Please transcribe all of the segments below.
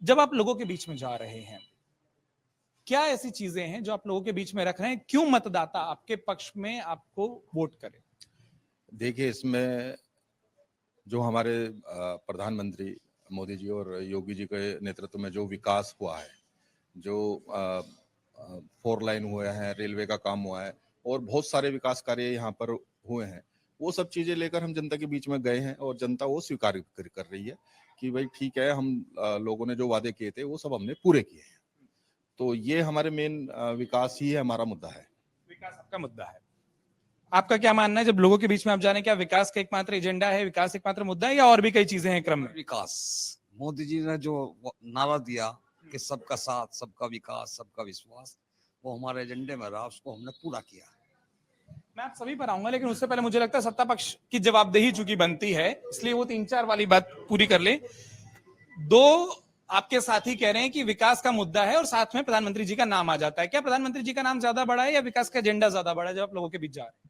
जब आप लोगों के बीच में जा रहे हैं, क्या ऐसी चीजें हैं जो आप लोगों के बीच में रख रहे हैं? क्यों मतदाता आपके पक्ष में आपको वोट करे? देखिए, इसमें जो हमारे प्रधानमंत्री मोदी जी और योगी जी के नेतृत्व में जो विकास हुआ है, जो 4 लाइन हुए हैं, रेलवे का काम हुआ है और बहुत सारे विकास कार्य यहाँ पर हुए हैं, वो सब चीजें लेकर हम जनता के बीच में गए हैं और जनता वो स्वीकार कर रही है कि भाई ठीक है, हम लोगों ने जो वादे किए थे वो सब हमने पूरे किए हैं। तो ये हमारे मेन विकास ही है, हमारा मुद्दा है। विकास आपका मुद्दा है। आपका क्या मानना है, जब लोगों के बीच में आप जाने, क्या विकास का एकमात्र एजेंडा है, विकास एकमात्र मुद्दा है, या और भी कई चीजें हैं क्रम में? विकास। मोदी जी ने जो नारा दिया कि सबका साथ, सबका विकास, सबका विश्वास, वो हमारे एजेंडे में रहा, उसको हमने पूरा किया। मैं आप सभी पर आऊंगा, लेकिन उससे पहले मुझे लगता है सत्ता पक्ष की जवाबदेही चूंकि बनती है, इसलिए वो 3-4 वाली बात पूरी कर ले। दो आपके साथी कह रहे हैं कि विकास का मुद्दा है और साथ में प्रधानमंत्री जी का नाम आ जाता है। क्या प्रधानमंत्री जी का नाम ज्यादा बड़ा है या विकास का एजेंडा ज्यादा बड़ा है जब आप लोगों के बीच जा रहे हैं?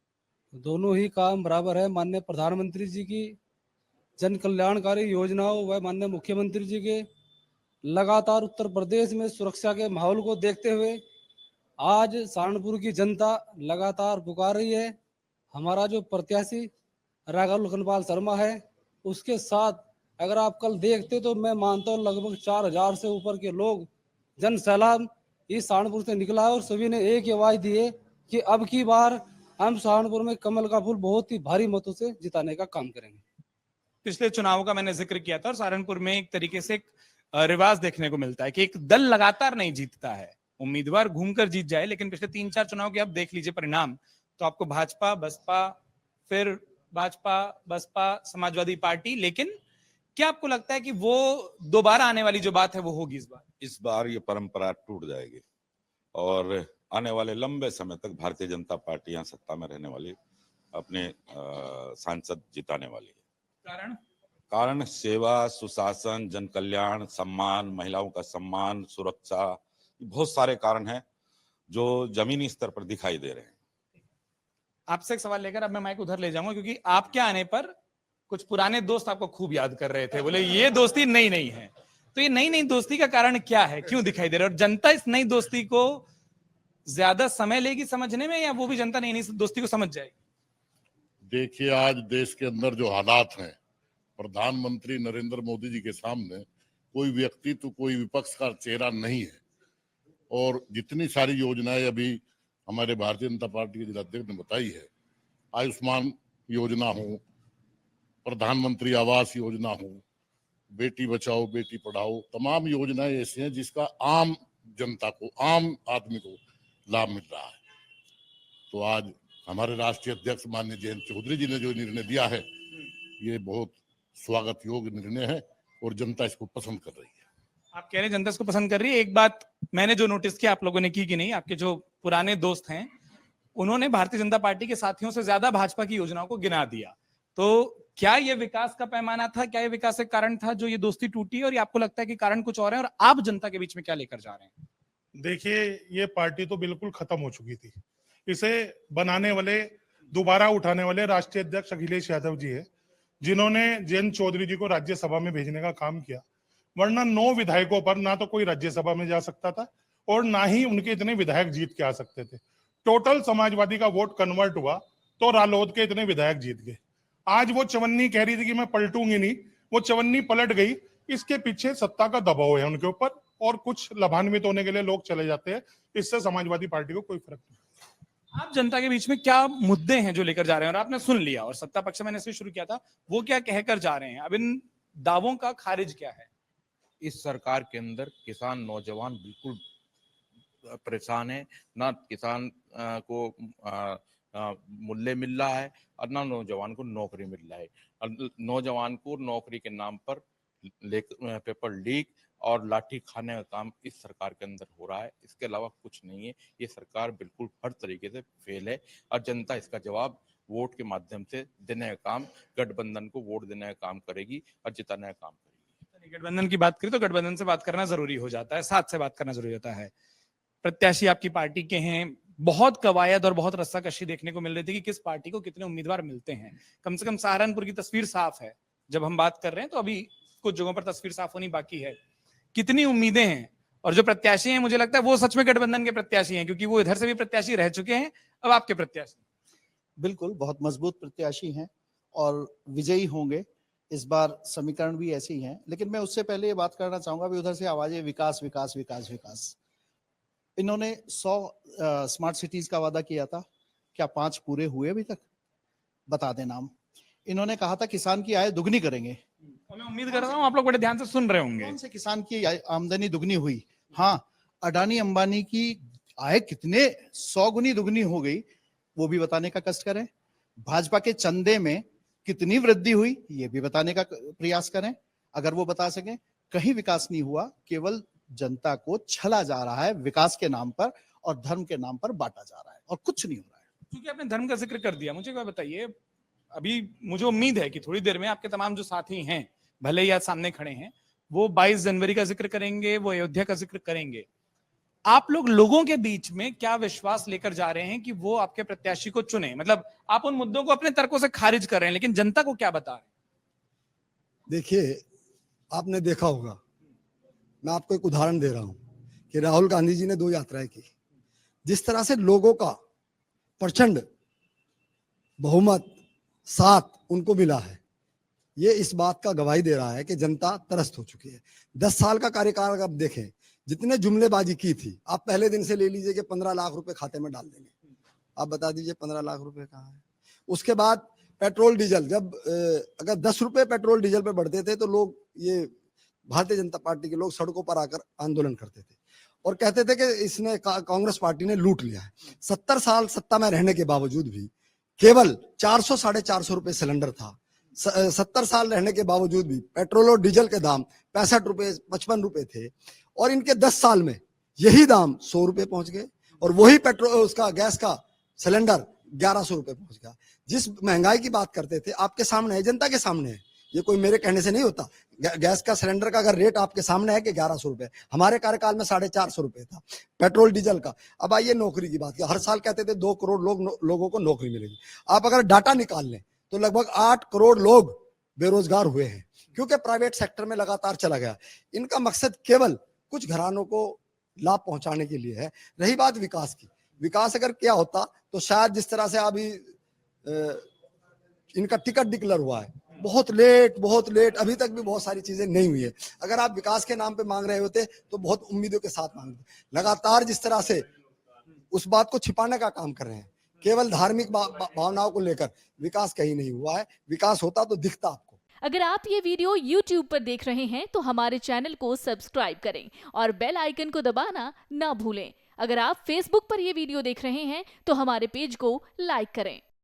दोनों ही काम बराबर है। माननीय प्रधानमंत्री जी की जन कल्याणकारी योजनाओं व माननीय मुख्यमंत्री जी के लगातार उत्तर प्रदेश में सुरक्षा के माहौल को देखते हुए आज सहारनपुर की जनता लगातार पुकार रही है। हमारा जो प्रत्याशी राघव लखनपाल शर्मा है, उसके साथ अगर आप कल देखते तो मैं मानता हूँ लगभग 4000 से ऊपर के लोग जन सैलाब इस सहारनपुर से निकला है और सभी ने एक ही आवाज दी है कि अब की बार हम सहारनपुर में कमल का फूल बहुत ही भारी मतों से जिताने का काम करेंगे। पिछले चुनावों का मैंने जिक्र किया था और सहारनपुर में एक तरीके से एक रिवाज देखने को मिलता है कि एक दल लगातार नहीं जीतता है, उम्मीदवार घूमकर जीत जाए, लेकिन पिछले 3-4 चुनाव के आप देख लीजिए परिणाम, तो आपको भाजपा, बसपा, फिर भाजपा, बसपा, समाजवादी पार्टी, लेकिन क्या आपको लगता है कि वो दोबारा आने वाली जो बात है वो होगी इस बार? इस बार ये परंपरा टूट जाएगी और आने वाले लंबे समय तक भारतीय जनता पार्टी यहाँ सत्ता में रहने वाली, अपने सांसद जिताने वाली है। कारण सेवा, सुशासन, जन कल्याण, सम्मान, महिलाओं का सम्मान, सुरक्षा, बहुत सारे कारण हैं जो जमीनी स्तर पर दिखाई दे रहे हैं। आपसे एक सवाल लेकर अब मैं माइक उधर ले जाऊंगा, क्योंकि आपके आने पर कुछ पुराने दोस्त आपको खूब याद कर रहे थे, बोले ये दोस्ती नई नहीं है। तो ये नई नई दोस्ती का कारण क्या है, क्यों दिखाई दे रहा है, और जनता इस नई दोस्ती को ज्यादा समय लेगी समझने में, या वो भी जनता नई नई दोस्ती को समझ जाएगी? देखिए, आज देश के अंदर जो हालात हैं, प्रधानमंत्री नरेंद्र मोदी जी के सामने कोई व्यक्ति तो कोई विपक्ष का चेहरा नहीं है और जितनी सारी योजनाएं अभी हमारे भारतीय जनता पार्टी के जिलाध्यक्ष ने बताई है, आयुष्मान योजना हो, प्रधानमंत्री आवास योजना हो, बेटी बचाओ बेटी पढ़ाओ, तमाम योजनाएं ऐसी हैं जिसका आम जनता को, आम आदमी को लाभ मिल रहा है। तो आज हमारे राष्ट्रीय अध्यक्ष माननीय जयंत चौधरी जी ने जो निर्णय दिया है, ये बहुत स्वागत योग्य निर्णय है और जनता इसको पसंद कर रही है। आप कह रहे हैं जनता इसको पसंद कर रही है। एक बात मैंने जो नोटिस किया, आप लोगों ने की कि नहीं, आपके जो पुराने दोस्त हैं उन्होंने भारतीय जनता पार्टी के साथियों से ज्यादा भाजपा की योजनाओं को गिना दिया। तो क्या ये विकास का पैमाना था, क्या ये विकास एक कारण था जो ये दोस्ती टूटी, और ये आपको लगता है कि कारण कुछ और है, और आप जनता के बीच में क्या लेकर जा रहे हैं? देखिए, ये पार्टी तो बिल्कुल खत्म हो चुकी थी। इसे बनाने वाले, दोबारा उठाने वाले राष्ट्रीय अध्यक्ष अखिलेश यादव जी है, जिन्होंने जयंत चौधरी जी को राज्यसभा में भेजने का काम किया। वरना 9 विधायकों पर ना तो कोई राज्यसभा में जा सकता था और ना ही उनके इतने विधायक जीत के आ सकते थे। टोटल समाजवादी का वोट कन्वर्ट हुआ तो रालोद के इतने विधायक जीत गए। आज वो चवन्नी कह रही थी कि मैं पलटूंगी नहीं, वो चवन्नी पलट गई। इसके पीछे सत्ता का दबाव है उनके ऊपर, और कुछ लाभान्वित होने के लिए लोग चले जाते हैं। इससे समाजवादी पार्टी को कोई फर्क नहीं। आप जनता के बीच में क्या मुद्दे हैं जो लेकर जा रहे हैं, और आपने सुन लिया, और सत्ता पक्ष मैंने इससे शुरू किया था, वो क्या कहकर जा रहे हैं, अब इन दावों का खारिज क्या है? इस सरकार के अंदर किसान नौजवान बिल्कुल परेशान है, ना किसान को मूल्य मिल रहा है और ना नौजवान को नौकरी मिल रहा है। और नौजवान को नौकरी के नाम पर पेपर लीक और लाठी खाने का काम इस सरकार के अंदर हो रहा है, इसके अलावा कुछ नहीं है। ये सरकार बिल्कुल हर तरीके से फेल है और जनता इसका जवाब वोट के माध्यम से देने का काम, गठबंधन को वोट देने का काम करेगी और जिताने का काम करेगी। गठबंधन की बात करें तो गठबंधन से बात करना जरूरी हो जाता है, साथ से बात करना जरूरी होता है। प्रत्याशी आपकी पार्टी के हैं, बहुत कवायद और बहुत रस्साकशी देखने को मिल रही थी कि किस पार्टी को कितने उम्मीदवार मिलते हैं। कम से कम सहारनपुर की तस्वीर साफ है, जब हम बात कर रहे हैं तो अभी कुछ जगहों पर तस्वीर साफ होनी बाकी है। कितनी उम्मीदें हैं, और जो प्रत्याशी हैं मुझे लगता है वो सच में गठबंधन के प्रत्याशी हैं, क्योंकि वो इधर से भी प्रत्याशी रह चुके हैं, अब आपके प्रत्याशी। बिल्कुल बहुत मजबूत प्रत्याशी हैं और विजयी होंगे। इस बार समीकरण भी ऐसे ही हैं, लेकिन मैं उससे पहले ये बात करना चाहूंगा भी उधर से आवाजें विकास विकास विकास विकास। इन्होंने 100 स्मार्ट सिटीज का वादा किया था, क्या 5 पूरे हुए अभी तक? बता दें नाम। इन्होंने कहा था किसान की आय दुगनी करेंगे। और मैं उम्मीद कर रहा हूँ आप लोग बड़े ध्यान से सुन रहे होंगे। कौन से किसान की आमदनी दुगनी हुई? हाँ, अडानी अंबानी की आय कितने 100 गुनी दुगनी हो गई, वो भी बताने का कष्ट करें। भाजपा के चंदे में कितनी वृद्धि हुई, ये भी बताने का प्रयास करें। अगर वो बता सकें। कहीं विकास नहीं हुआ, केवल जनता को छला जा रहा है विकास के नाम पर और धर्म के नाम पर बांटा जा रहा है, और कुछ नहीं हो रहा है। क्योंकि आपने धर्म का जिक्र कर दिया, मुझे क्या बताइए, अभी मुझे उम्मीद है कि थोड़ी देर में आपके तमाम जो साथी हैं, भले ही आज सामने खड़े हैं, वो 22 जनवरी का जिक्र करेंगे, वो अयोध्या का जिक्र करेंगे। आप लोग लोगों के बीच में क्या विश्वास लेकर जा रहे हैं कि वो आपके प्रत्याशी को चुने? मतलब आप उन मुद्दों को अपने तर्कों से खारिज कर रहे हैं, लेकिन जनता को क्या बता रहे हैं? देखिए, आपने देखा होगा, मैं आपको एक उदाहरण दे रहा हूं कि राहुल गांधी जी ने 2 यात्राएं की। जिस तरह से लोगों का प्रचंड बहुमत साथ उनको मिला है, ये इस बात का गवाही दे रहा है कि जनता त्रस्त हो चुकी है। 10 साल का कार्यकाल आप देखें, जितने जुमलेबाजी की थी, आप पहले दिन से ले लीजिए कि 15 लाख रुपए खाते में डाल देंगे। आप बता दीजिए 15 लाख रुपए कहाँ है? उसके बाद पेट्रोल डीजल, जब अगर 10 रुपए पेट्रोल डीजल पे बढ़ते थे तो लोग, ये भारतीय जनता पार्टी के लोग सड़कों पर आकर आंदोलन करते थे और कहते थे कि इसने कांग्रेस पार्टी ने लूट लिया है। 70 साल सत्ता में रहने के बावजूद भी केवल 400 450 रुपए सिलेंडर था। 70 साल रहने के बावजूद भी पेट्रोल और डीजल के दाम 65 रुपए 55 रुपए थे, और इनके 10 साल में यही दाम 100 रुपए पहुंच गए, और वही पेट्रोल उसका गैस का सिलेंडर 1100 रुपए पहुंच गया। जिस महंगाई की बात करते थे, आपके सामने है, जनता के सामने है, ये कोई मेरे कहने से नहीं होता। गैस का सिलेंडर का अगर रेट आपके सामने है कि 1100 रुपए, हमारे कार्यकाल में 450 रुपए था पेट्रोल डीजल का। अब आइए नौकरी की बात, हर साल कहते थे 2 करोड़ लोगों को नौकरी मिलेगी। आप अगर डाटा निकाल लें तो लगभग 8 करोड़ लोग बेरोजगार हुए हैं, क्योंकि प्राइवेट सेक्टर में लगातार चला गया। इनका मकसद केवल कुछ घरानों को लाभ पहुंचाने के लिए है। रही बात विकास की, विकास अगर क्या होता तो शायद जिस तरह से अभी इनका टिकट डिक्लेयर हुआ है, बहुत लेट, अभी तक भी बहुत सारी चीजें नहीं हुई है। अगर आप विकास के नाम पे मांग रहे होते तो बहुत उम्मीदों के साथ मांगते। लगातार जिस तरह से उस बात को छिपाने का काम कर रहे हैं, केवल धार्मिक भावनाओं को लेकर, विकास कहीं नहीं हुआ है। विकास होता तो दिखता आपको। अगर आप ये वीडियो YouTube पर देख रहे हैं तो हमारे चैनल को सब्सक्राइब करें और बेल आइकन को दबाना ना भूलें। अगर आप Facebook पर ये वीडियो देख रहे हैं तो हमारे पेज को लाइक करें।